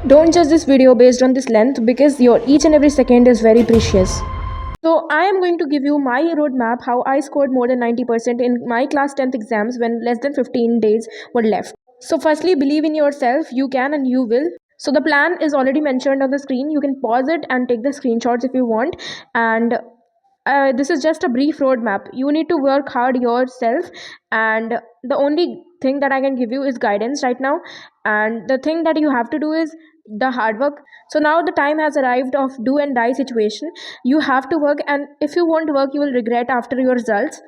Don't judge this video based on this length because your each and every second is very precious. So I am going to give you my roadmap how I scored more than 90% in my class 10th exams when less than 15 days were left. So firstly, believe in yourself, you can and you will. So the plan is already mentioned on the screen. You can pause it and take the screenshots if you want. And this is just a brief roadmap. You need to work hard yourself, and the only thing that I can give you is guidance right now. And the thing that you have to do is the hard work. So now the time has arrived of do and die situation. You have to work, and if you won't work, you will regret after your results.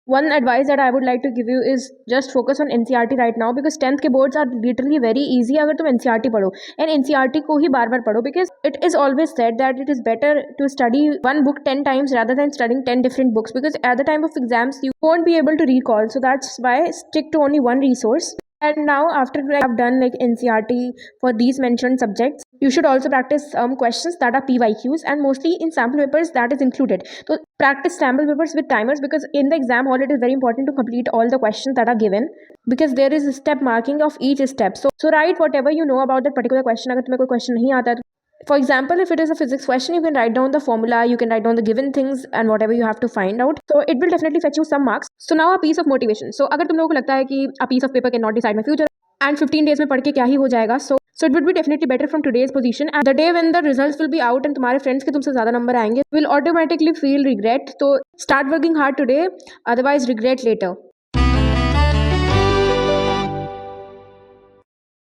One advice that I would like to give you is just focus on NCERT right now because 10th के boards are literally very easy अगर तुम NCERT पढ़ो and NCERT को ही बार बार पढ़ो because it is always said that it is better to study one book 10 times rather than studying 10 different books because at the time of exams you won't be able to recall, so that's why stick to only one resource. And now after I have done like NCERT for these mentioned subjects, you should also practice some questions that are PYQs and mostly in sample papers that is included. So practice sample papers with timers because in the exam hall it is very important to complete all the questions that are given because there is a step marking of each step. So write whatever you know about that particular question. अगर तुम्हें कोई question नहीं आता for example, if it is a physics question, you can write down the formula, you can write down the given things and whatever you have to find out. So it will definitely fetch you some marks. So now a piece of motivation. So अगर तुम लोगों को लगता है कि a piece of paper cannot decide my future and 15 days में पढ़ के क्या ही हो जाएगा, so it would be definitely better from today's position. And the day when the results will be out and तुम्हारे friends के तुमसे ज़्यादा नंबर आएंगे, will automatically feel regret. So start working hard today, otherwise regret later.